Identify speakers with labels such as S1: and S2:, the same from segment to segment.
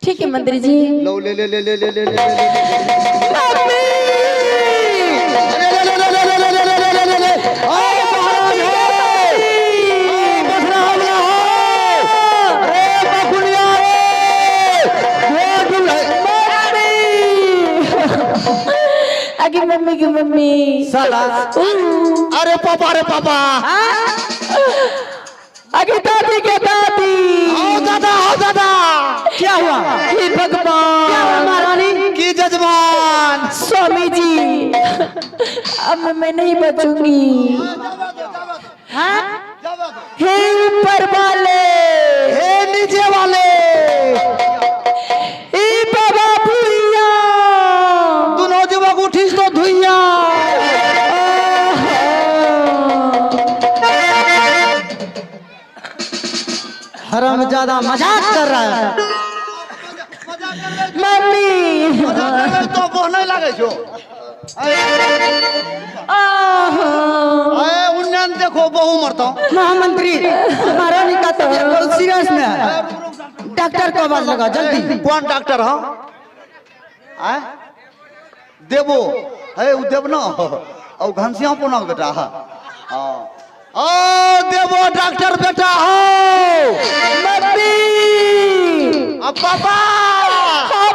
S1: ठीक है मंत्री जी।
S2: लो ले ले ले ले ले ले ले ले
S1: मम्मी
S2: ले ले ले ले ले ले ले ले ले ले ले ओ महाराज हो बसरा हमला हो अरे बकुलिया
S1: आगे मम्मी की मम्मी
S2: साला अरे पापा
S1: आगे दादी के दादी।
S2: आओ दादा
S1: क्या हुआ? हे भगवान, क्या हुआ महारानी
S2: की जजमान
S1: स्वामी जी, अब मैं नहीं बचूंगी। हाँ? हे ऊपर वाले,
S2: हे नीचे वाले,
S1: हे बाबा भुइया,
S2: दोनों जुबक उठीस तो धुइया। हरामजादा मजाक कर रहा है।
S1: मम्मी
S2: तो बोलने लगे छो। उन्नयन देखो बहु मरता
S1: महामंत्री, महारानी का तबीयत बहुत सीरियस में है, डॉक्टर को आवाज लगा जल्दी।
S2: कौन डॉक्टर हो? देवो है उ देव ना और घनश्याम पुना बेटा ओ देवो डॉक्टर बेटा हो।
S1: मम्मी
S2: अब पापा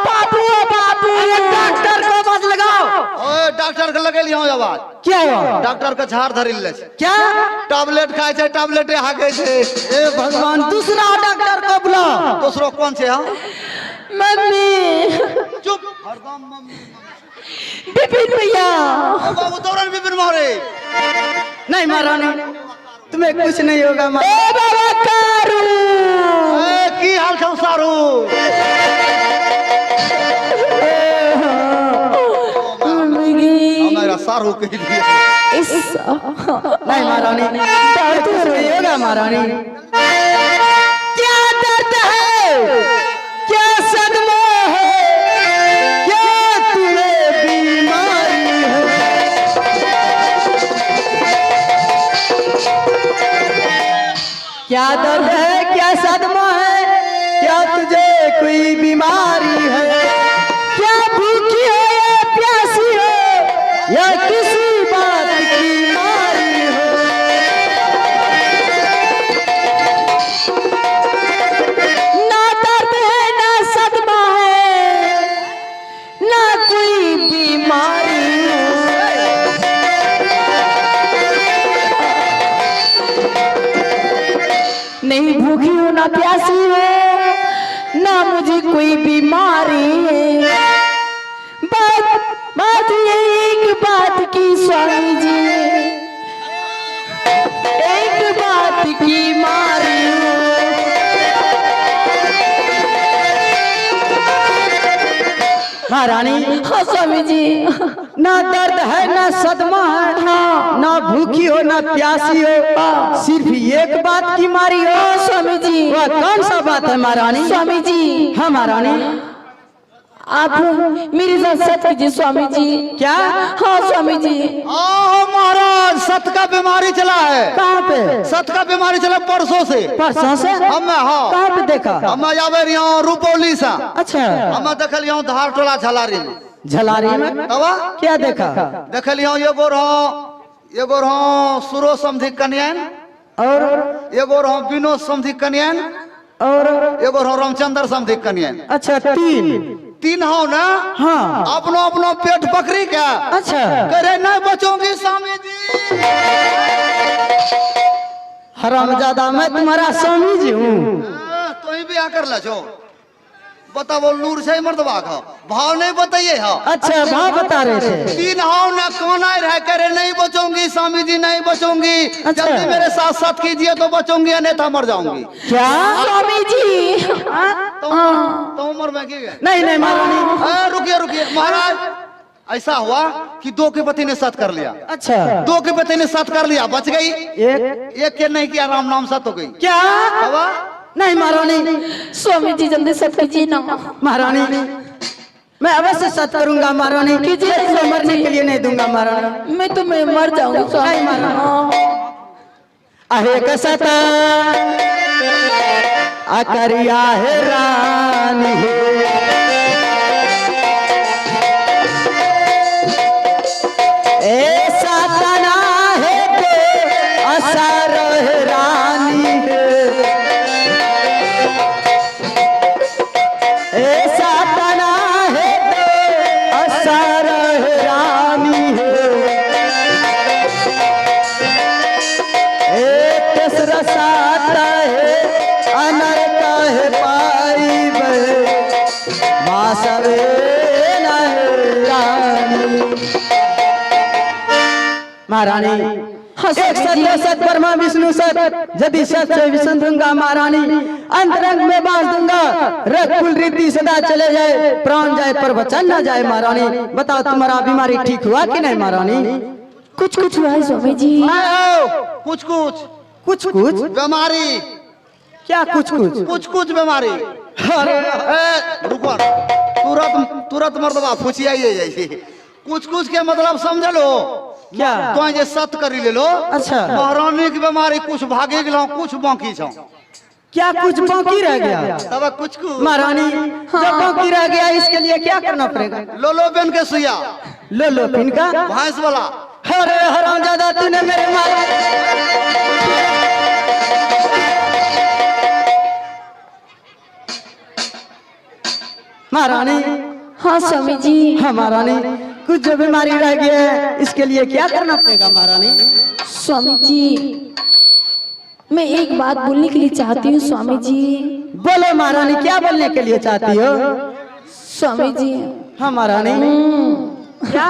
S1: बाबू डॉक्टर को आवाज लगाओ।
S2: ओए डॉक्टर के लगे लियो आवाज।
S1: क्या हुआ?
S2: डॉक्टर के झाड़ धरी ले
S1: क्या?
S2: टैबलेट खाए छे, टैबलेट हाके छे।
S1: ए भगवान, दूसरा डॉक्टर को बुलाओ।
S2: दूसरो कौन छे? हां
S1: मम्मी
S2: चुप हरदम मम्मी
S1: बिपिन भैया।
S2: बाबू तोरन बिपिन मारे
S1: नहीं महारानी, तुम्हें कुछ नहीं होगा। ए बाबा कारू,
S2: ए की हाल छौ सारू? हमारा सारू कह दिया।
S1: नहीं महारानी, दर्द नहीं होगा महारानी। क्या दर्द है? क्या सदमा है? क्या तुम्हें बीमारी है? क्या दर्द है? क्या सदमा है? क्या तुझे कोई बीमारी है? क्या भूखी हो या प्यासी हो या किसी बात की मारी हो? ना दर्द है ना सदमा है, ना कोई बीमारी है। नहीं भूखी हो ना प्यासी हो, ना मुझे कोई बीमारी है। बात ये एक बात की स्वामी जी, एक बात की मारी हो। महारानी। हाँ स्वामी जी। ना दर्द है ना सदमा है, हाँ ना भूखी हो ना प्यासी हो, सिर्फ एक बात की मारी हो। स्वामी जी वह कौन सा बात है महारानी? स्वामी जी। हाँ महारानी, आप मेरे साथ सत कीजिए स्वामी जी। क्या? हाँ स्वामी जी।
S2: महाराज सत का बीमारी चला है।
S1: कहाँ पे?
S2: सत का बीमारी चला परसों से।
S1: परसों से?
S2: हम हाँ।
S1: कहाँ पे देखा?
S2: हम जावे रहियो रुपौली सा।
S1: अच्छा।
S2: हम देखलियो धार टोला झलारी में।
S1: झलारी में?
S2: तवा
S1: क्या देखा?
S2: देखलियो एगो रहो सुरो समधि कन्यान,
S1: और
S2: एगो रहो विनोद समधि कन्यान,
S1: और
S2: एगो रहो रामचंद्र समधि कन्यान।
S1: अच्छा
S2: तीन हो ना?
S1: हाँ।
S2: अपनो पेट पकड़ी क्या?
S1: अच्छा।
S2: करे नहीं बचोगी स्वामी जी।
S1: हरामजादा, मैं तुम्हारा स्वामी जी हूँ।
S2: तो ही भी आकर लचो बताओ नूर से मर्दबा का भाव नहीं बताइए। हाँ
S1: अच्छा भाव बता रहे थे।
S2: तीन हाव ना कौन आए रह करे नहीं बचूंगी स्वामी जी, नहीं बचूंगी।
S1: अच्छा।
S2: जल्दी मेरे साथ साथ कीजिए तो बचूंगी, अन्यथा मर जाऊंगी।
S1: क्या स्वामी जी?
S2: तो उम्र में की
S1: नहीं नहीं महारानी।
S2: रुकिए महाराज, ऐसा हुआ कि दो के पति ने साथ कर लिया।
S1: अच्छा।
S2: दो के पति ने साथ कर लिया, बच गई।
S1: एक
S2: के नहीं किया, राम नाम साथ हो गई।
S1: क्या? नहीं महारानी। स्वामी जी जल्दी सत कीजिए ना। महारानी मैं अवश्य सत करूंगा महारानी, कीजिए। मरने के लिए नहीं दूंगा महारानी। मैं तो मैं मर जाऊंगी स्वामी महारानी। आहे कसता अकरिया है रानी। सारा है रानी है एक रसाता है अनर का है पाई वासवे न है रानी। महारानी एक सत्य सत ब्रह्मा विष्णु सत यदि सत से विष्णु दूंगा महारानी अंतरंग में बांध दूंगा रख कुल रीति सदा चले जाए प्राण जाए पर वचन न जाए। महारानी बताओ तुम्हारा बीमारी ठीक हुआ कि नहीं महारानी?
S3: कुछ कुछ हुआ है स्वामी जी।
S2: कुछ कुछ
S1: कुछ कुछ
S2: बीमारी
S1: क्या कुछ कुछ
S2: कुछ कुछ बीमारी। रुको तुरंत मर्दबा फुचिया जाइए। कुछ कुछ के मतलब समझ लो
S1: क्या?
S2: तो ये सत करी ले लो।
S1: अच्छा।
S2: महारानी की बीमारी कुछ भागे गलो कुछ बाकी छो।
S1: क्या कुछ बाकी रह गया?
S2: तब कुछ
S1: महारानी जब बाकी रह गया इसके लिए क्या करना पड़ेगा?
S2: लो बेन के सुइया
S1: लो इनका
S2: भैंस वाला।
S1: अरे हरामजादा तूने मेरे मार महारानी।
S3: हाँ स्वामी जी।
S1: हाँ महारानी कुछ जो बीमारी रह गई है इसके लिए क्या करना पड़ेगा महारानी?
S3: स्वामी जी मैं एक बात बोलने के लिए चाहती हूँ स्वामी जी।
S1: बोलो महारानी क्या बोलने के लिए चाहती हो?
S3: स्वामी जी
S1: हाँ महारानी क्या?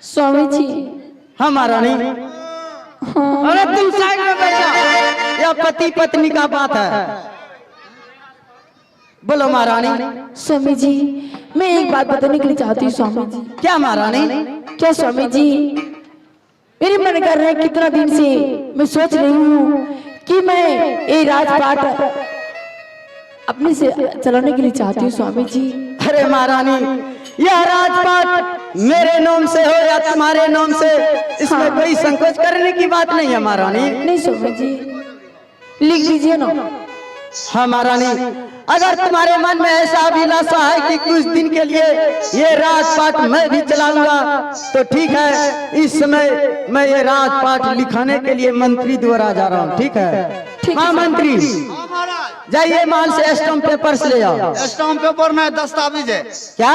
S3: स्वामी जी।
S1: हाँ महारानी। अरे तुम साइड में बैठ जाओ यह पति पत्नी का बात है। बोलो महारानी।
S3: स्वामी जी मैं एक बात बताने के लिए चाहती हूँ स्वामी जी।
S1: क्या महारानी?
S3: क्या स्वामी जी मेरे मन कर रहा है कितना दिन से मैं सोच रही हूँ कि मैं ये राजपाट अपने से चलाने के लिए चाहती हूँ स्वामी जी।
S1: अरे महारानी यह राजपाट मेरे नाम से हो या तुम्हारे नाम से इसमें कोई संकोच करने की बात नहीं है महारानी।
S3: नहीं स्वामी जी लिख दीजिए ना।
S1: हाँ महारानी अगर तुम्हारे मन में ऐसा अभिलाषा है कि कुछ दिन के लिए ये राजपाट मैं भी चलाऊंगा तो ठीक है। इस समय मैं ये राजपाट लिखाने के लिए मंत्री द्वारा जा रहा हूँ। ठीक है? हाँ मंत्री जाइए माल से स्टाम्प पेपर्स ले आओ।
S2: स्टाम्प पेपर नहीं दस्तावेज है।
S1: क्या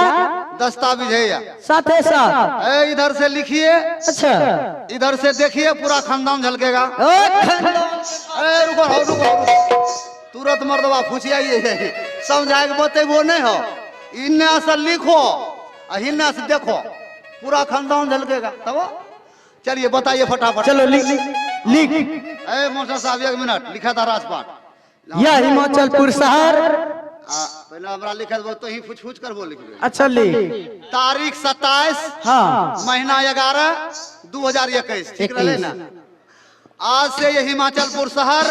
S2: दस्तावेज है या
S1: साथ है साथ?
S2: इधर से लिखिए।
S1: अच्छा
S2: इधर से देखिए पूरा खानदान झलकेगा। रुको तुरंत मर्दबा फुचिया समझाए बते वो नहीं हो। इन्ने से लिखो हिन्ने से देखो पूरा खानदान झलकेगा। तब चलिए बताइए फटाफट।
S1: चलो लिख लिख।
S2: मोटर साहब 1 मिनट लिखा था राजपाट।
S1: यह हिमाचलपुर शहर
S2: पहले हमरा लिखा तो ही फुच कर बोल लिख।
S1: अच्छा लिख।
S2: तारीख 27
S1: हाँ
S2: महीना 11 2021 ठीक रहे ना। आज से ये हिमाचलपुर शहर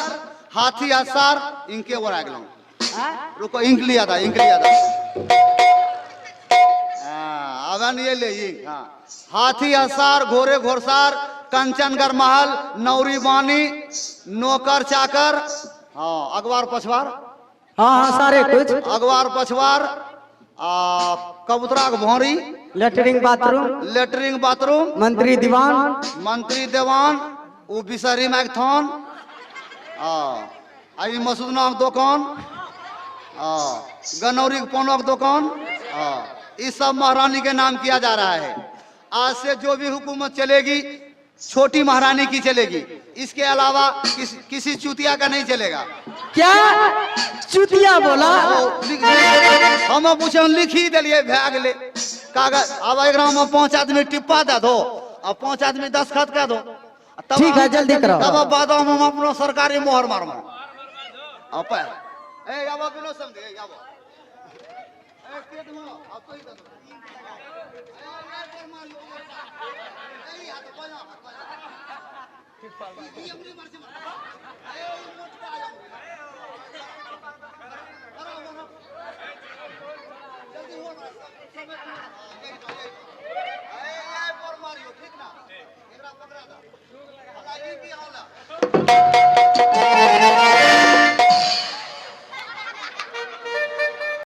S2: हाथी आसार इनके ओर आ गया। रुको इंक लिया था अब ये ले हाथी आसार घोड़े घोड़सार कंचनगढ़ महल नौरी बानी नौकर चाकर। हाँ अगवार पछवार।
S1: हाँ सारे कुछ।
S2: अगवार पछवार कबूतरा भौरी
S1: लेटरिंग बाथरूम मंत्री दीवान वो बिसरी मैगथॉन आई मसूद नाम दुकान गनौरी पोनक दुकान इस सब महारानी के नाम किया जा रहा है। आज से जो भी हुकूमत चलेगी छोटी महारानी की चलेगी। इसके अलावा किसी चुतिया का नहीं चलेगा। क्या चुतिया बोला?
S2: हम पूछे लिख ही दिलिए भागले कागज। अब एक में 5 आदमी टिप्पा दे दो और 5 आदमी दस्तखत कर दो।
S1: ठीक है जल्दी करो।
S2: तब बाद हम अपना सरकारी मोहर मारम।